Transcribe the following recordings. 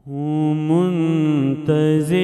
ہوں منتظر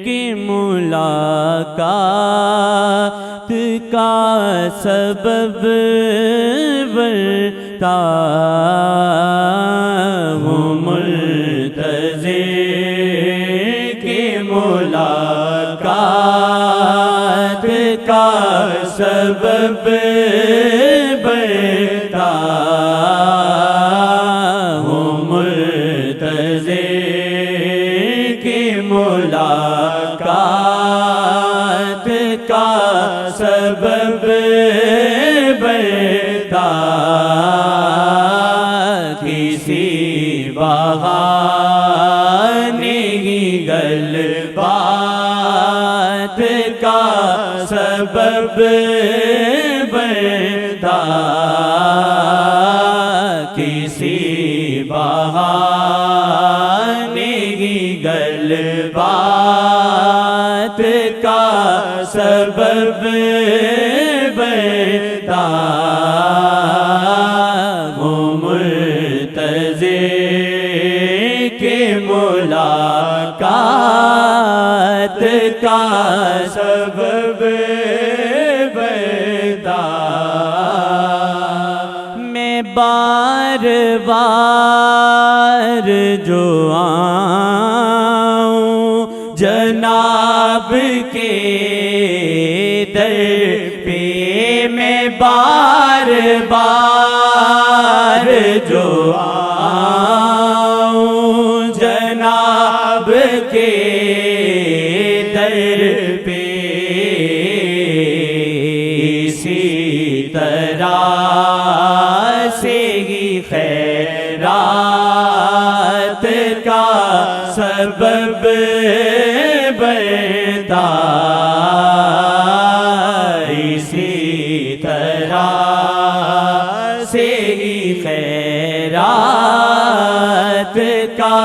کی ملاقات کا سبب بتا ہوں منتظر کی ملاقات کا سبب بتا ہوں منتظر کی ملاقات کا سبب بتا کسی بہانے کی گل بات کا سبب بتا کسی بہانے کی گل بات کا سبب بتا ہوں منتظر کی ملاقات کا سبب بتا میں بار بار جو آؤں جناب کے در پہ میں بار بار جو آؤں جناب کے در پہ اسی طرح سے ہی خیرات کا سبب بتا اسی طرح سے ہی خیرات کا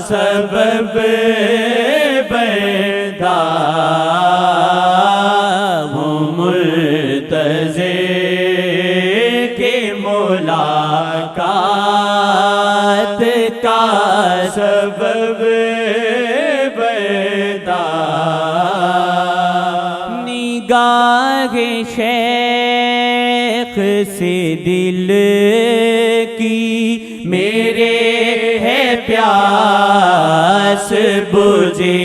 سبب بتا ہوں منتظر کی ملاقات کا سبب بتا نگاہ شیخ سے دل کی میرے ہے پیاس بجھے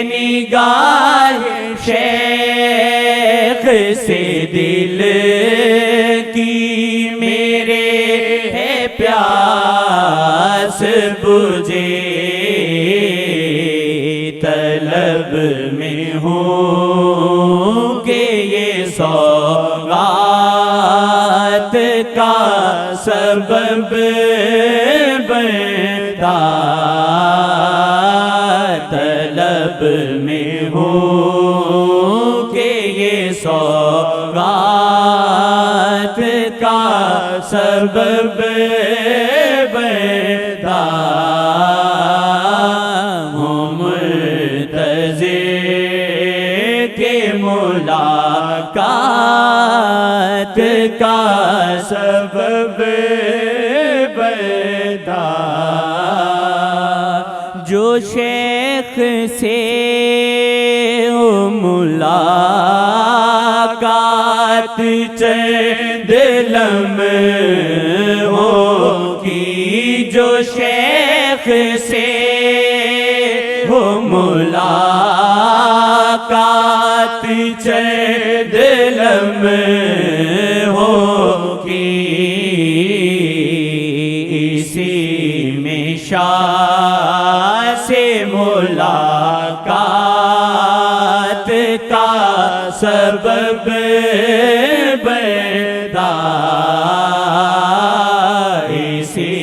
نگاہ شیخ سے دل کی میرے ہے پیاس بجھے طلب میں ہوں کہ یہ سوغات کا سبب بتا طلب میں ہوں کہ یہ سوغات کا سبب بتا ہوں منتظر کی ملاقات کا سبب بتا جو شیخ سے ہو ملاقات چند لمحوں کی جو شیخ سے ہو ملاقات چند لمحوں کی اسی میں شاہ سے ملاقات کا سبب بتا اسی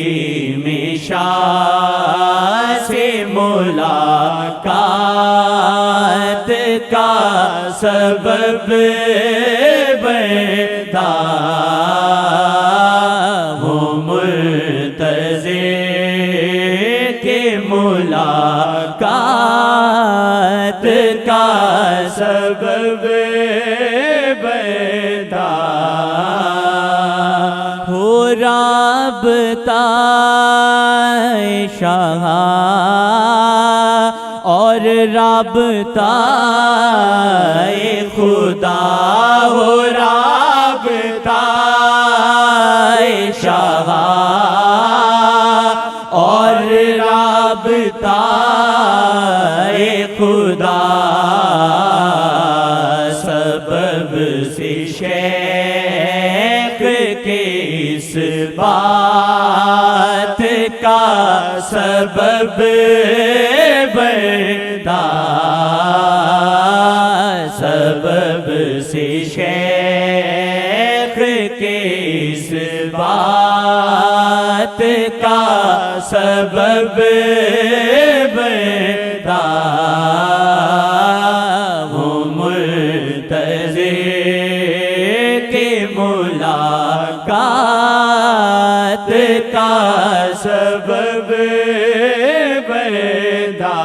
میں شاہ سے ملاقات کا سبب بتا ہوں منتظر کی ملاقات کا سبب بتا ہو شاہ اور رابطہ خدا ہو رابطہ شاہ اور رابطہ خدا سبب سے شیخ کے اس بات کا سبب بنتا سبب سے شیخ کے اس بات کا سبب بنتا وہ مرتضی کے ملاقات کا سبب بنتا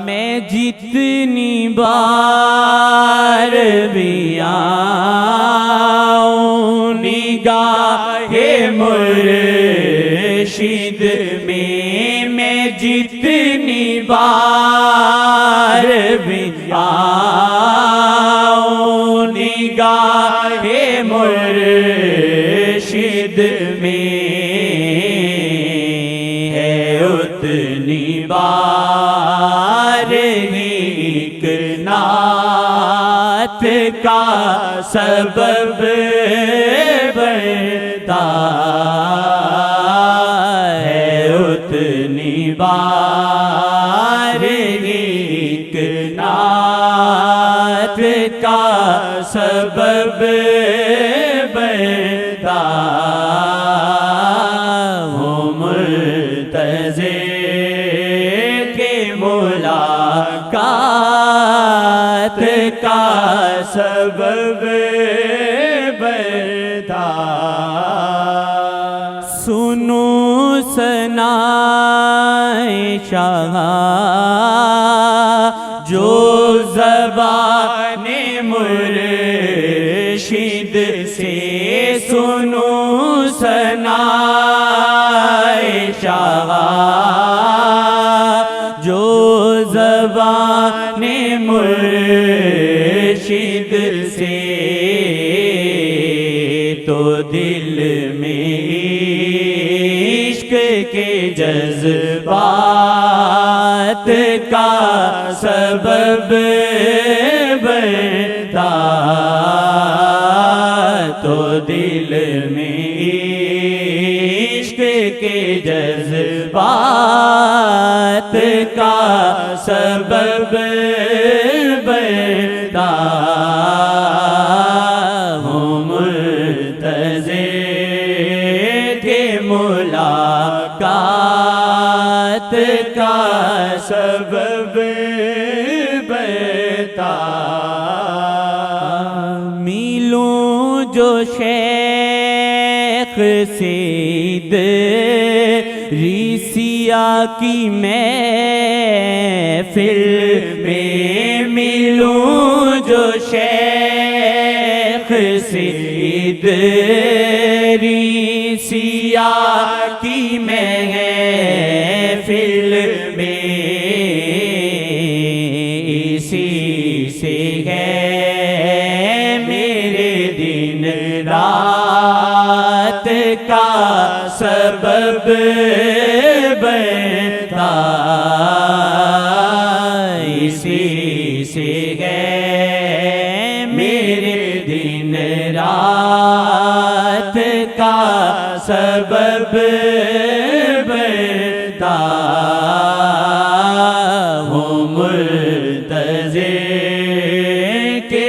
میں جتنی بار بھی آؤں نگاہ مرشد میں جتنی بار بھی آؤں نگاہ مرشد میں ہے اتنی بار ایک نعت کا سبب بنتا ہے اتنی بار ایک نعت کا سبب بنتا وہ مرتضی کے ملاقات کا سبب بنتا سنو ثنائے شاہ جو زبان مرشد سے سنو ثنائے شاہ جو زبان مرشد سے تو دل میں عشق کے جذبات کا سبب بنتا تو دل میں عشق کے جذبات کا سبب بنتا وہ مرتضی کے ملاقات کا سبب بنتا ملوں جو شیخ سید ریسیا کی محفل میں ملوں جو شیخ سید ریسیا کی محفل میں اسی سے ہے میرے دن رات کا سبب بنتا اسی سے ہے میرے دن رات کا سبب بنتا وہ مرتضی کے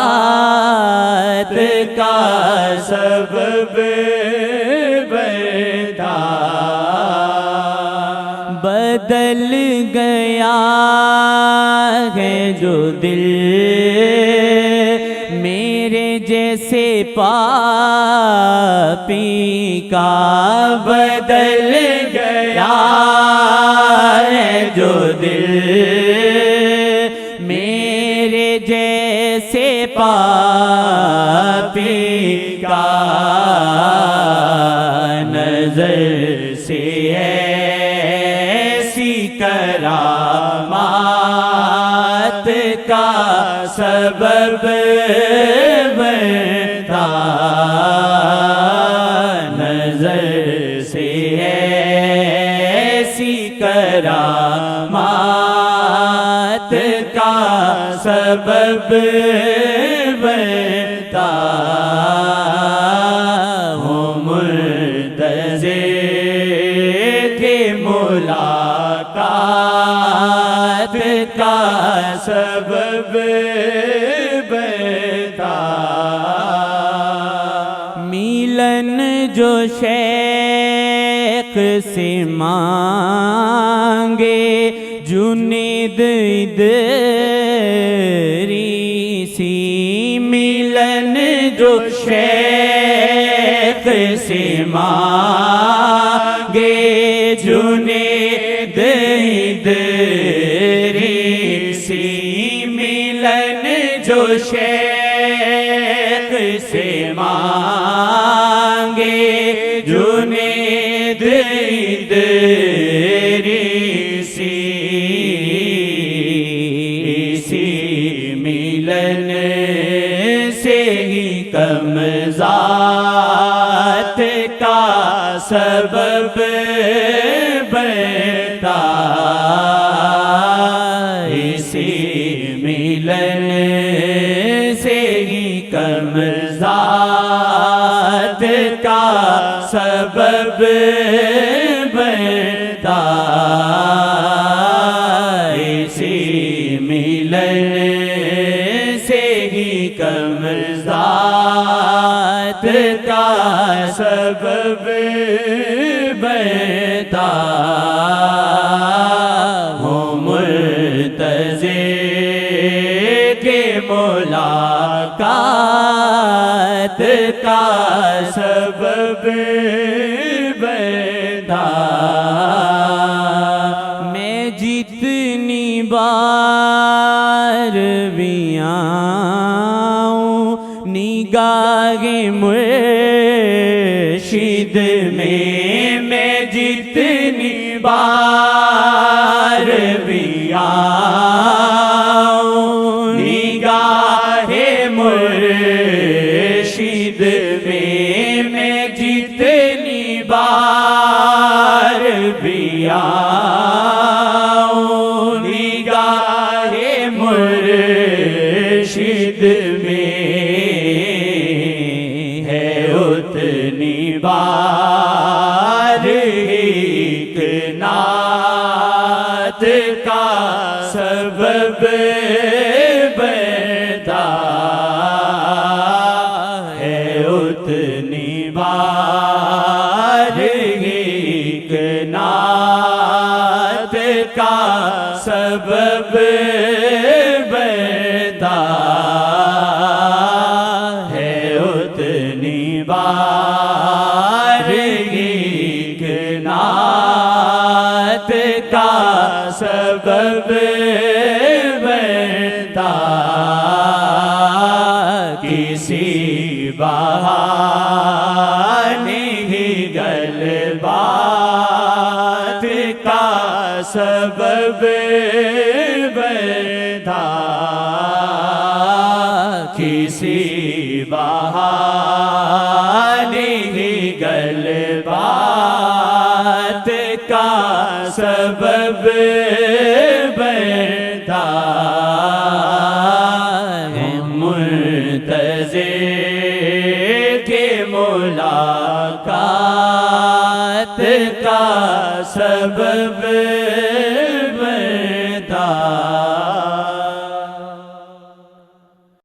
ملاقات کا سبب بنتا بدل گیا ہے جو دل میرے جیسے پاپی کا بدل گیا ہے جو دل میرے جیسے پاپی کا سے ایسی کرامات کا سبب بنتا، نظر سے ایسی کرامات کا سبب بنتا، ہوں منتظر کہ ملاقات کا سبب بنتا، میلن جو شیخ سے مانگے جنید ادریسی، ملن جو شیخ سے مانگے جنید ادریسی، ملن جو شیخ سے مانگے جنید ادریسی، اسی ملن سے ہی کم ذات کا سبب بنتا، اسی ملن سے ہی کم ذات کا سبب بنتا، اسی ملن سے ہی کم ذات کا سبب بنتا، ہوں منتظر کہ ملاقات کا سبب بنتا، میں جتنی بار بھی آؤں نگاہ مرشد میں جتنی بار بھی آؤں نگاہ مرشد میں جتنی بار بھی آؤں نگاہ مرشد میں ہے اتنی بار ایک نعت کا سبب بنتا، ہے اتنی بار ایک نعت کا سبب بنتا، ہے اتنی بار ایک نعت کا سبب بنتا، کسی بہانے ہی غلبات کا سبب بنتا، کسی بہانے ہی غلبات کا سبب بنتا، منتظر کہ ملاقات کا سبب